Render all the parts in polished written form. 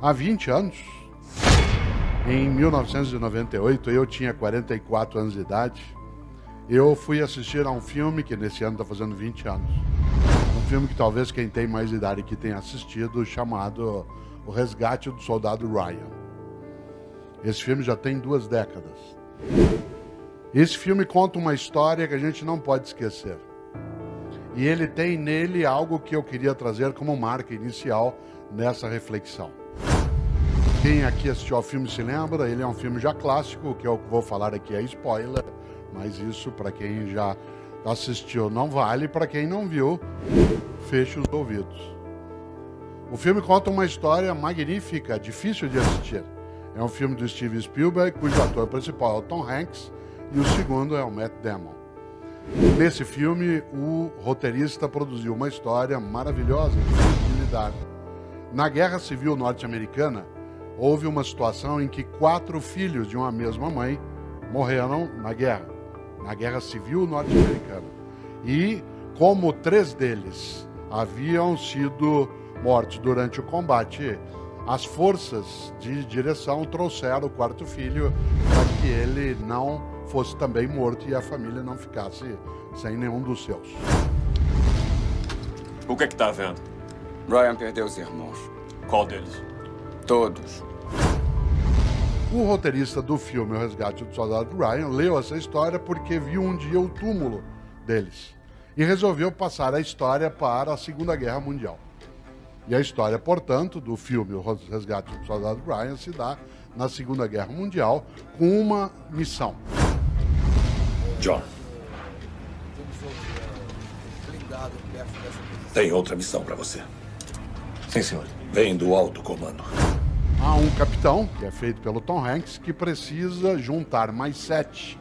há 20 anos, em 1998, eu tinha 44 anos de idade, eu fui assistir a um filme que nesse ano está fazendo 20 anos. Um filme que talvez quem tem mais idade aqui tenha assistido, chamado O Resgate do Soldado Ryan. Esse filme já tem 2 décadas. Esse filme conta uma história que a gente não pode esquecer. E ele tem nele algo que eu queria trazer como marca inicial nessa reflexão. Quem aqui assistiu ao filme se lembra, ele é um filme já clássico, o que eu vou falar aqui é spoiler, mas isso para quem já assistiu não vale, para quem não viu, feche os ouvidos. O filme conta uma história magnífica, difícil de assistir. É um filme do Steven Spielberg, cujo ator principal é o Tom Hanks, e o segundo é o Matt Damon. Nesse filme, o roteirista produziu uma história maravilhosa de lidar. Na Guerra Civil Norte-Americana, houve uma situação em que 4 filhos de uma mesma mãe morreram na Guerra Civil Norte-Americana. E como 3 deles haviam sido mortos durante o combate, as forças de direção trouxeram o 4º filho para que ele não fosse também morto e a família não ficasse sem nenhum dos seus. O que é que tá havendo? Ryan perdeu os irmãos. Qual deles? Todos. O roteirista do filme O Resgate do Soldado Ryan leu essa história porque viu um dia o túmulo deles e resolveu passar a história para a Segunda Guerra Mundial. E a história, portanto, do filme O Resgate do Soldado Ryan se dá na Segunda Guerra Mundial com uma missão. John, tem outra missão para você. Sim, senhor. Vem do alto comando. Há um capitão, que é feito pelo Tom Hanks, que precisa juntar mais 7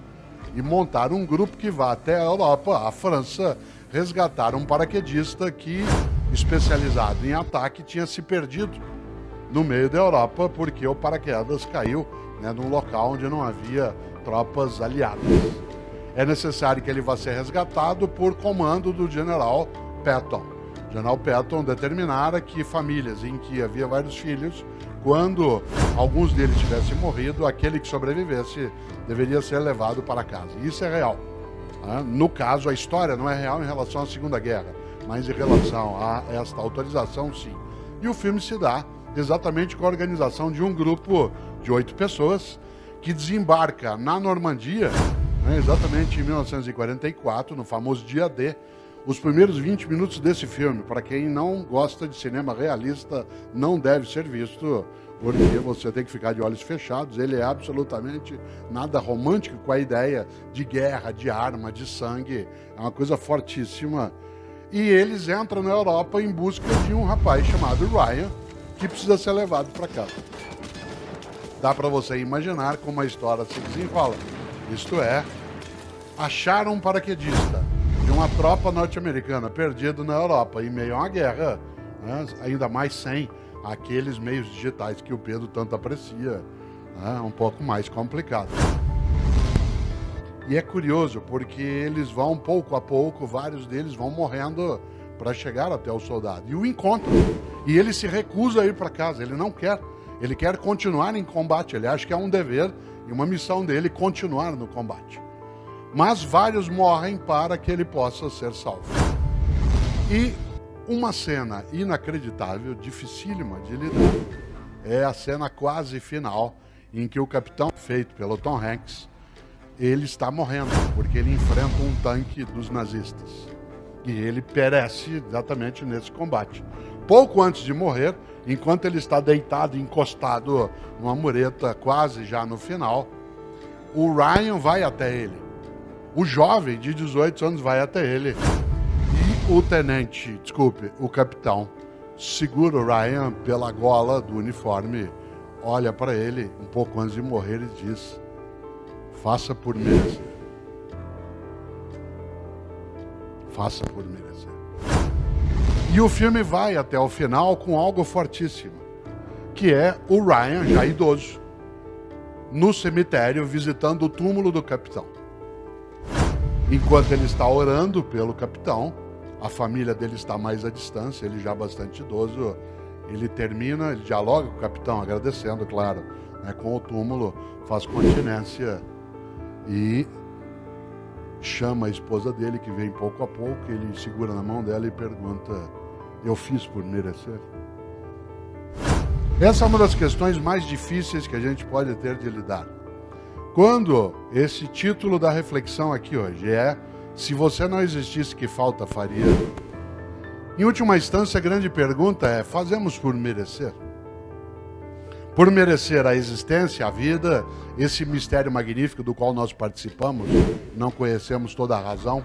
e montar um grupo que vá até a Europa, a França, resgatar um paraquedista que, especializado em ataque, tinha se perdido no meio da Europa porque o paraquedas caiu, num local onde não havia tropas aliadas. É necessário que ele vá ser resgatado por comando do General Patton. O General Patton determinara que famílias em que havia vários filhos, quando alguns deles tivessem morrido, aquele que sobrevivesse deveria ser levado para casa. Isso é real. No caso, a história não é real em relação à Segunda Guerra, mas em relação a esta autorização, sim. E o filme se dá exatamente com a organização de um grupo de 8 pessoas que desembarca na Normandia, exatamente em 1944, no famoso Dia D. Os primeiros 20 minutos desse filme, para quem não gosta de cinema realista, não deve ser visto, porque você tem que ficar de olhos fechados. Ele é absolutamente nada romântico com a ideia de guerra, de arma, de sangue. É uma coisa fortíssima. E eles entram na Europa em busca de um rapaz chamado Ryan, que precisa ser levado para casa. Dá para você imaginar como a história se desenrola. Isto é, acharam um paraquedista de uma tropa norte-americana perdido na Europa em meio a uma guerra, ainda mais sem aqueles meios digitais que o Pedro tanto aprecia, um pouco mais complicado. E é curioso porque eles vão pouco a pouco, vários deles vão morrendo para chegar até o soldado. E o encontram. E ele se recusa a ir para casa, ele não quer. Ele quer continuar em combate, ele acha que é um dever e uma missão dele continuar no combate. Mas vários morrem para que ele possa ser salvo. E uma cena inacreditável, dificílima de lidar, é a cena quase final, em que o capitão, feito pelo Tom Hanks, ele está morrendo, porque ele enfrenta um tanque dos nazistas. E ele perece exatamente nesse combate. Pouco antes de morrer, enquanto ele está deitado, encostado numa mureta, quase já no final, o Ryan vai até ele. O jovem de 18 anos vai até ele. E o capitão, segura o Ryan pela gola do uniforme, olha para ele um pouco antes de morrer e diz: faça por merecer. Faça por merecer. E o filme vai até o final com algo fortíssimo, que é o Ryan, já idoso, no cemitério visitando o túmulo do capitão. Enquanto ele está orando pelo capitão, a família dele está mais à distância, ele já bastante idoso, ele termina, ele dialoga com o capitão, agradecendo, claro, né, com o túmulo, faz continência e chama a esposa dele, que vem pouco a pouco, ele segura na mão dela e pergunta: eu fiz por merecer? Essa é uma das questões mais difíceis que a gente pode ter de lidar. Quando esse título da reflexão aqui hoje é: se você não existisse, que falta faria? Em última instância, a grande pergunta é: fazemos por merecer? Por merecer a existência, a vida, esse mistério magnífico do qual nós participamos, não conhecemos toda a razão.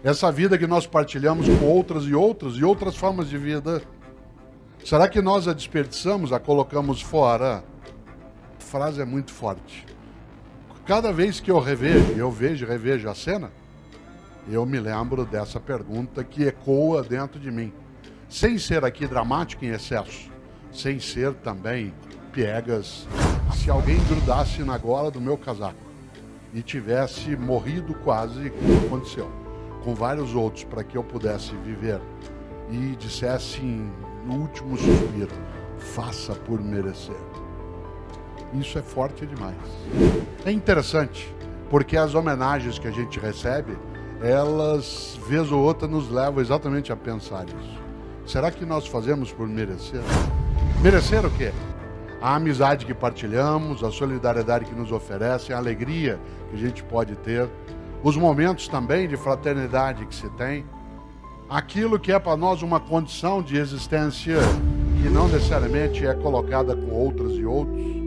Essa vida que nós partilhamos com outras formas de vida. Será que nós a desperdiçamos, a colocamos fora? A frase é muito forte. Cada vez que eu revejo a cena, eu me lembro dessa pergunta que ecoa dentro de mim. Sem ser aqui dramático em excesso, sem ser também piegas. Se alguém grudasse na gola do meu casaco e tivesse morrido quase, como aconteceu, com vários outros, para que eu pudesse viver, e dissesse no último suspiro: faça por merecer. Isso é forte demais. É interessante, porque as homenagens que a gente recebe, elas, vez ou outra, nos levam exatamente a pensar isso. Será que nós fazemos por merecer? Merecer o quê? A amizade que partilhamos, a solidariedade que nos oferecem, a alegria que a gente pode ter, os momentos também de fraternidade que se tem, aquilo que é para nós uma condição de existência que não necessariamente é colocada com outras e outros.